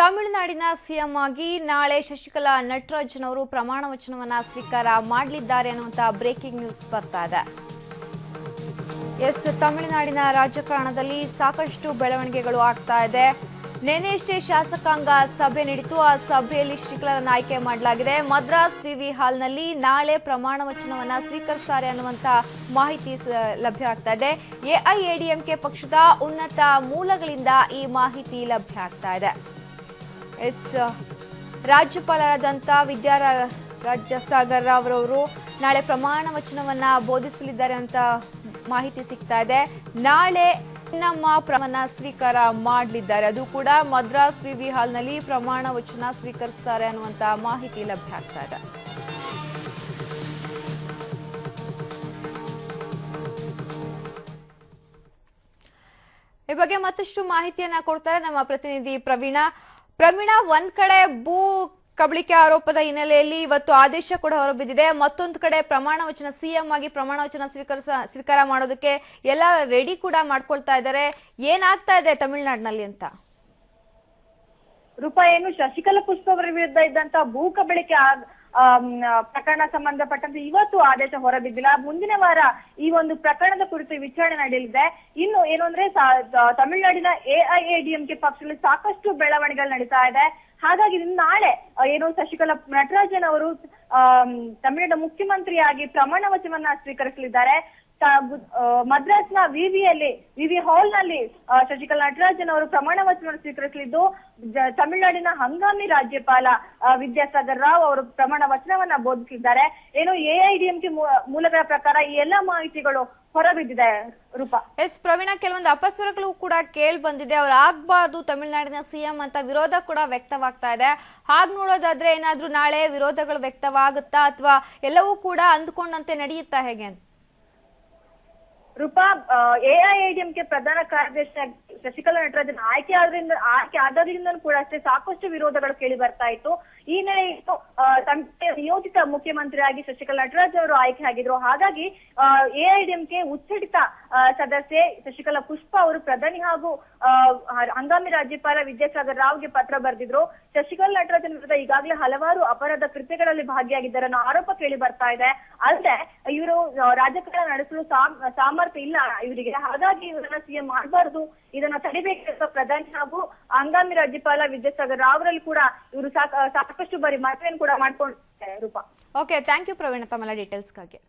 ತಮಿಳುನಾಡಿನ ಸಿಎಂ ಆಗಿ ನಾಳೆ ಶಶಿಕಲಾ ನಟರಾಜನ್ ಅವರು ಪ್ರಮಾಣ ವಚನವನ್ನ ಸ್ವೀಕಾರ ಮಾಡಲಿದ್ದಾರೆ ಅನ್ನುವಂತ ಬ್ರೇಕಿಂಗ್ ನ್ಯೂಸ್ ಬರ್ತಾ ಇದೆ. ತಮಿಳುನಾಡಿನ ರಾಜಕಾರಣದಲ್ಲಿ ಸಾಕಷ್ಟು ಬೆಳವಣಿಗೆಗಳು ಆಗ್ತಾ ಇದೆ. ನಿನ್ನೆಯಷ್ಟೇ ಶಾಸಕಾಂಗ ಸಭೆ ನಡೆಯಿತು. ಆ ಸಭೆಯಲ್ಲಿ ಶಶಿಕಲಾರನ್ನು ಆಯ್ಕೆ ಮಾಡಲಾಗಿದೆ. ಮದ್ರಾಸ್ ವಿವಿ ಹಾಲ್ನಲ್ಲಿ ನಾಳೆ ಪ್ರಮಾಣ ವಚನವನ್ನ ಸ್ವೀಕರಿಸುತ್ತಾರೆ ಅನ್ನುವಂತ ಮಾಹಿತಿ ಲಭ್ಯ ಆಗ್ತಾ ಇದೆ. ಎಐಎಡಿಎಂಕೆ ಪಕ್ಷದ ಉನ್ನತ ಮೂಲಗಳಿಂದ ಈ ಮಾಹಿತಿ ಲಭ್ಯ ಆಗ್ತಾ ಇದೆ. ರಾಜ್ಯಪಾಲರಾದಂಥ ವಿದ್ಯಾಸಾಗರ್ ರಾವ್ ಅವರು ನಾಳೆ ಪ್ರಮಾಣ ವಚನವನ್ನ ಬೋಧಿಸಲಿದ್ದಾರೆ ಅಂತ ಮಾಹಿತಿ ಸಿಗ್ತಾ ಇದೆ. ನಾಳೆ ನಮ್ಮ ಪ್ರಮಾಣ ಸ್ವೀಕಾರ ಮಾಡಲಿದ್ದಾರೆ. ಅದು ಕೂಡ ಮದ್ರಾಸ್ ವಿವಿ ಹಾಲ್ನಲ್ಲಿ ಪ್ರಮಾಣ ವಚನ ಸ್ವೀಕರಿಸುತ್ತಾರೆ ಅನ್ನುವಂತ ಮಾಹಿತಿ ಲಭ್ಯ ಆಗ್ತಾ ಇದೆ. ಈ ಬಗ್ಗೆ ಮತ್ತಷ್ಟು ಮಾಹಿತಿಯನ್ನ ಕೊಡ್ತಾರೆ ನಮ್ಮ ಪ್ರತಿನಿಧಿ ಪ್ರವೀಣ. ಒಂದ್ ಕಡೆ ಭೂ ಕಬಳಿಕೆ ಆರೋಪದ ಹಿನ್ನೆಲೆಯಲ್ಲಿ ಇವತ್ತು ಆದೇಶ ಕೂಡ ಹೊರಬಿದ್ದಿದೆ. ಮತ್ತೊಂದು ಕಡೆ ಪ್ರಮಾಣ ವಚನ ಸಿಎಂ ಆಗಿ ಪ್ರಮಾಣ ವಚನ ಸ್ವೀಕಾರ ಮಾಡೋದಕ್ಕೆ ಎಲ್ಲ ರೆಡಿ ಕೂಡ ಮಾಡ್ಕೊಳ್ತಾ ಇದ್ದಾರೆ. ಏನಾಗ್ತಾ ಇದೆ ತಮಿಳುನಾಡಿನಲ್ಲಿ ಅಂತ? ಏನು ಶಶಿಕಲಾ ಪುಷ್ಪ ಅವರ ವಿರುದ್ಧ ಇದ್ದಂತ ಭೂ ಕಬಳಿಕೆ ಪ್ರಕರಣ ಸಂಬಂಧಪಟ್ಟಂತೆ ಇವತ್ತು ಆದೇಶ ಹೊರಬಿದ್ದಿಲ್ಲ. ಮುಂದಿನ ವಾರ ಈ ಒಂದು ಪ್ರಕರಣದ ಕುರಿತು ವಿಚಾರಣೆ ನಡೆಯಲಿದೆ. ಇನ್ನು ಏನು ಅಂದ್ರೆ ತಮಿಳುನಾಡಿನ ಎಐಎಡಿಎಂಕೆ ಪಕ್ಷದಲ್ಲಿ ಸಾಕಷ್ಟು ಬೆಳವಣಿಗೆಗಳು ನಡೀತಾ ಇದೆ. ಹಾಗಾಗಿ ನಾಳೆ ಏನು ಶಶಿಕಲಾ ನಟರಾಜನ್ ಅವರು ತಮಿಳುನಾಡು ಮುಖ್ಯಮಂತ್ರಿಯಾಗಿ ಪ್ರಮಾಣ ವಚನವನ್ನ ಸ್ವೀಕರಿಸಲಿದ್ದಾರೆ. ಮದ್ರಾಸ್ನ ವಿವಿ ಹಾಲ್ ನಲ್ಲಿ ಶಶಿಕಲಾ ನಟರಾಜನ್ ಅವರು ಪ್ರಮಾಣ ವಚನವನ್ನು ಸ್ವೀಕರಿಸಲಿದ್ದು, ತಮಿಳುನಾಡಿನ ಹಂಗಾಮಿ ರಾಜ್ಯಪಾಲ ವಿದ್ಯಾಸಾಗರ್ ರಾವ್ ಅವರು ಪ್ರಮಾಣ ವಚನವನ್ನ ಬೋಧಿಸಲಿದ್ದಾರೆ. ಏನು ಎಐಡಿಎಂಕೆ ಮೂಲಗಳ ಪ್ರಕಾರ ಈ ಎಲ್ಲಾ ಮಾಹಿತಿಗಳು ಹೊರಬಿದ್ದಿದೆ. ಪ್ರವೀಣ, ಕೆಲವೊಂದು ಅಪಸ್ವರಗಳು ಕೂಡ ಕೇಳಿ ಬಂದಿದೆ. ಅವ್ರು ಆಗ್ಬಾರ್ದು ತಮಿಳುನಾಡಿನ ಸಿಎಂ ಅಂತ ವಿರೋಧ ಕೂಡ ವ್ಯಕ್ತವಾಗ್ತಾ ಇದೆ. ಹಾಗೆ ನೋಡೋದಾದ್ರೆ ಏನಾದ್ರೂ ನಾಳೆ ವಿರೋಧಗಳು ವ್ಯಕ್ತವಾಗುತ್ತಾ ಅಥವಾ ಎಲ್ಲವೂ ಕೂಡ ಅಂದ್ಕೊಂಡಂತೆ ನಡೆಯುತ್ತಾ ಹೇಗೆ ಅಂತ? ಎಐಎಡಿಎಂಕೆ ಪ್ರಧಾನ ಕಾರ್ಯದರ್ಶಿ ಶಶಿಕಲಾ ನಟರಾಜನ್ ಆಯ್ಕೆ ಆದ್ರಿಂದ ಕೂಡ ಅಷ್ಟೇ ಸಾಕಷ್ಟು ವಿರೋಧಗಳು ಕೇಳಿ ಬರ್ತಾ ಇತ್ತು. ಈ ಹಿನ್ನೆಲೆ ನಿಯೋಜಿತ ಮುಖ್ಯಮಂತ್ರಿಯಾಗಿ ಶಶಿಕಲಾ ನಟರಾಜನ್ ಅವರು ಆಯ್ಕೆ ಆಗಿದ್ರು. ಹಾಗಾಗಿ ಎಐಎಡಿಎಂಕೆ ಉಚ್ಚರಿತ ಸದಸ್ಯೆ ಶಶಿಕಲಾ ಪುಷ್ಪ ಅವರು ಪ್ರಧಾನಿ ಹಾಗೂ ಹಂಗಾಮಿ ರಾಜ್ಯಪಾಲ ವಿದ್ಯಾಸಾಗರ್ ರಾವ್ಗೆ ಪತ್ರ ಬರೆದಿದ್ರು. ಶಶಿಕಲಾ ನಟರಾಜನ್ ವಿರುದ್ಧ ಈಗಾಗಲೇ ಹಲವಾರು ಅಪರಾಧ ಕೃತ್ಯಗಳಲ್ಲಿ ಭಾಗಿಯಾಗಿದ್ದಾರೆ ಅನ್ನೋ ಆರೋಪ ಕೇಳಿ ಬರ್ತಾ ಇದೆ. ಅಲ್ಲದೆ ಇವರು ರಾಜಕಾರಣ ನಡೆಸಲು ಸಾಮರ್ಥ್ಯ ಇಲ್ಲ ಇವರಿಗೆ. ಹಾಗಾಗಿ ಇವರನ್ನ ಸಿಎಂ ಮಾಡಬಾರದು, ಇದನ್ನ ತಡಿಬೇಕು ಪ್ರಧಾನಿ ಹಾಗೂ ಹಂಗಾಮಿ ರಾಜ್ಯಪಾಲ ವಿದ್ಯಾಸಾಗರ್ ರಾವ್ರಲ್ಲಿ ಕೂಡ ಇವರು ಸಾಕಷ್ಟು ಬಾರಿ ಮನವಿಯನ್ನು ಕೂಡ ಮಾಡ್ಕೊಂಡಿದ್ದಾರೆ. ಓಕೆ, ಥ್ಯಾಂಕ್ ಯು ಪ್ರವೀಣ ತಮ್ಮೆಲ್ಲ ಡೀಟೇಲ್ಸ್ಗಾಗಿ.